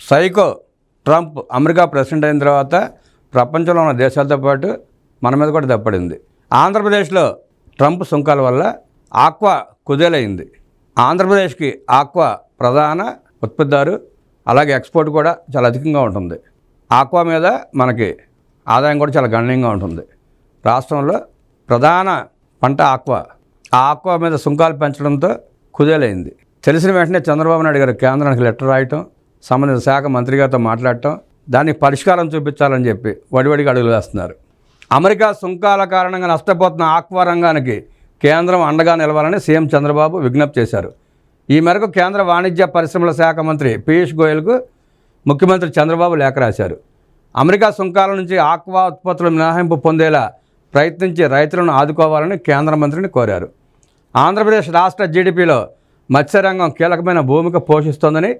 Psycho Trump America president అయిన తర్వాత ప్రపంచంలో ఉన్న దేశాలతో పాటు మన మీద కూడా దెబ్బపడింది. ఆంధ్రప్రదేశ్లో ట్రంప్ సుంకాల వల్ల ఆక్వా కుదేలైంది. ఆంధ్రప్రదేశ్కి ఆక్వా ప్రధాన ఉత్పత్తిదారు, అలాగే ఎక్స్పోర్ట్ కూడా చాలా అధికంగా ఉంటుంది. ఆక్వా మీద మనకి ఆదాయం కూడా చాలా గణనీయంగా ఉంటుంది. రాష్ట్రంలో ప్రధాన పంట ఆక్వా. ఆ ఆక్వా మీద సుంకాలు పెంచడంతో కుదేలైంది. తెలిసిన వెంటనే చంద్రబాబు నాయుడు గారు కేంద్రానికి లెటర్ రాయటం, సంబంధిత శాఖ మంత్రి గారితో మాట్లాడటం, దానికి పరిష్కారం చూపించాలని చెప్పి వడివడిగా అడుగులు వేస్తున్నారు. అమెరికా సుంకాల కారణంగా నష్టపోతున్న ఆక్వా రంగానికి కేంద్రం అండగా నిలవాలని సీఎం చంద్రబాబు విజ్ఞప్తి చేశారు. ఈ మేరకు కేంద్ర వాణిజ్య పరిశ్రమల శాఖ మంత్రి పీయూష్ గోయల్కు ముఖ్యమంత్రి చంద్రబాబు లేఖ రాశారు. అమెరికా సుంకాల నుంచి ఆక్వా ఉత్పత్తులు మినహాయింపు పొందేలా ప్రయత్నించి రైతులను ఆదుకోవాలని కేంద్ర మంత్రిని కోరారు. ఆంధ్రప్రదేశ్ రాష్ట్ర జీడిపిలో మత్స్యరంగం కీలకమైన భూమిక పోషిస్తోందని,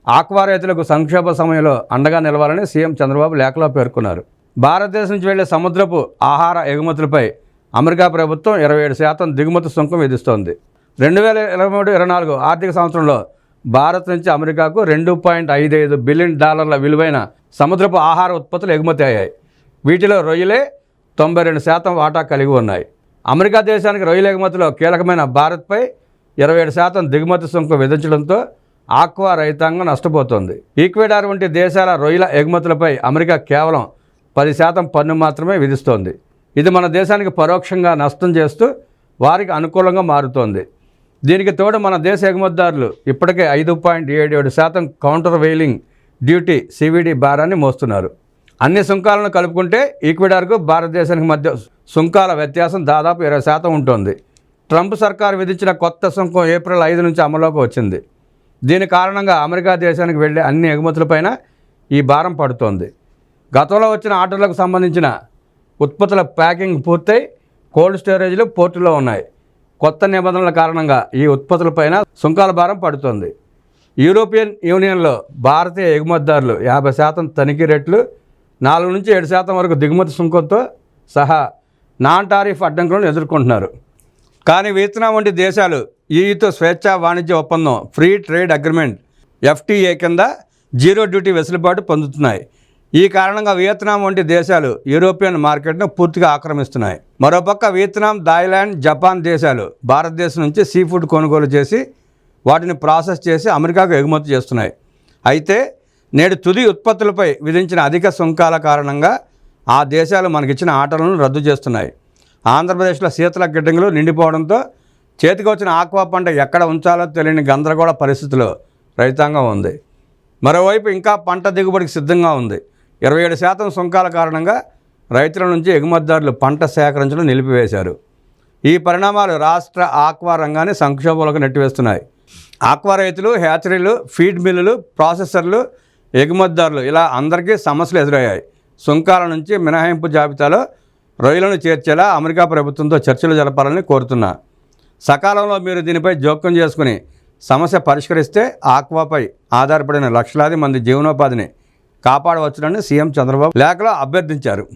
ఆక్వా రైతులకు సంక్షోభ సమయంలో అండగా నిలవాలని సీఎం చంద్రబాబు లేఖలో పేర్కొన్నారు. భారతదేశం నుంచి వెళ్లే సముద్రపు ఆహార ఎగుమతులపై అమెరికా ప్రభుత్వం 27% దిగుమతి సుంకం విధిస్తోంది. 2023-24 ఆర్థిక సంవత్సరంలో భారత్ నుంచి అమెరికాకు $2.55 బిలియన్ విలువైన సముద్రపు ఆహార ఉత్పత్తులు ఎగుమతి అయ్యాయి. వీటిలో రొయ్యలే 92% వాటా కలిగి ఉన్నాయి. అమెరికా దేశానికి రొయ్యల ఎగుమతిలో కీలకమైన భారత్పై 27% దిగుమతి సుంకం విధించడంతో ఆక్వా రైతాంగం నష్టపోతోంది. ఈక్వెడార్ వంటి దేశాల రొయ్యల ఎగుమతులపై అమెరికా కేవలం 10% పన్ను మాత్రమే విధిస్తోంది. ఇది మన దేశానికి పరోక్షంగా నష్టం చేస్తూ వారికి అనుకూలంగా మారుతోంది. దీనికి తోడు మన దేశ ఎగుమతిదారులు ఇప్పటికే 5.77% కౌంటర్ వెయిలింగ్ డ్యూటీ సివిడి భారాన్ని మోస్తున్నారు. అన్ని సుంకాలను కలుపుకుంటే ఈక్వెడార్కు భారతదేశానికి మధ్య సుంకాల వ్యత్యాసం దాదాపు 20% ఉంటుంది. ట్రంప్ సర్కారు విధించిన కొత్త సుంకం ఏప్రిల్ 5 నుంచి అమలులోకి వచ్చింది. దీని కారణంగా అమెరికా దేశానికి వెళ్లే అన్ని ఎగుమతులపైన ఈ భారం పడుతోంది. గతంలో వచ్చిన ఆర్డర్లకు సంబంధించిన ఉత్పత్తుల ప్యాకింగ్ పూర్తయి కోల్డ్ స్టోరేజ్లు పోర్టులో ఉన్నాయి. కొత్త నిబంధనల కారణంగా ఈ ఉత్పత్తులపైన సుంకాల భారం పడుతోంది. యూరోపియన్ యూనియన్లో భారతీయ ఎగుమతిదారులు 50% తనిఖీ రేట్లు, 4 నుంచి 7% వరకు దిగుమతి సుంకంతో సహా నాన్ టారిఫ్ అడ్డంకులను ఎదుర్కొంటున్నారు. కానీ వియత్నాం వంటి దేశాలు ఈతో స్వేచ్ఛా వాణిజ్య ఒప్పందం ఫ్రీ ట్రేడ్ అగ్రిమెంట్ FTA కింద జీరో డ్యూటీ వెసులుబాటు పొందుతున్నాయి. ఈ కారణంగా వియత్నాం వంటి దేశాలు యూరోపియన్ మార్కెట్ను పూర్తిగా ఆక్రమిస్తున్నాయి. మరోపక్క వియత్నాం, థాయిలాండ్, జపాన్ దేశాలు భారతదేశం నుంచి సీ ఫుడ్ కొనుగోలు చేసి వాటిని ప్రాసెస్ చేసి అమెరికాకు ఎగుమతి చేస్తున్నాయి. అయితే నేడు తుది ఉత్పత్తులపై విధించిన అధిక సుంకాల కారణంగా ఆ దేశాలు మనకిచ్చిన ఆర్డర్లను రద్దు చేస్తున్నాయి. ఆంధ్రప్రదేశ్లో శీతల గిడ్డంగులు నిండిపోవడంతో చేతికి వచ్చిన ఆక్వా పంట ఎక్కడ ఉంచాలో తెలియని గందరగోళ పరిస్థితిలో రైతాంగం ఉంది. మరోవైపు ఇంకా పంట దిగుబడికి సిద్ధంగా ఉంది. 27% సుంకాల కారణంగా రైతుల నుంచి ఎగుమతిదారులు పంట సేకరించడం నిలిపివేశారు. ఈ పరిణామాలు రాష్ట్ర ఆక్వా రంగాన్ని సంక్షోభంలోకి నెట్టివేస్తున్నాయి. ఆక్వా రైతులు, హ్యాచరీలు, ఫీడ్ మిల్లులు, ప్రాసెసర్లు, ఎగుమతిదారులు ఇలా అందరికీ సమస్యలు ఎదురయ్యాయి. సుంకాల నుంచి మినహాయింపు జాబితాలో రొయ్యలను చేర్చేలా అమెరికా ప్రభుత్వంతో చర్చలు జరపాలని కోరుతున్నా. సకాలంలో మీరు దీనిపై జోక్యం చేసుకుని సమస్య పరిష్కరిస్తే ఆక్వాపై ఆధారపడిన లక్షలాది మంది జీవనోపాధిని కాపాడవచ్చునని సీఎం చంద్రబాబు లేఖలో అభ్యర్థించారు.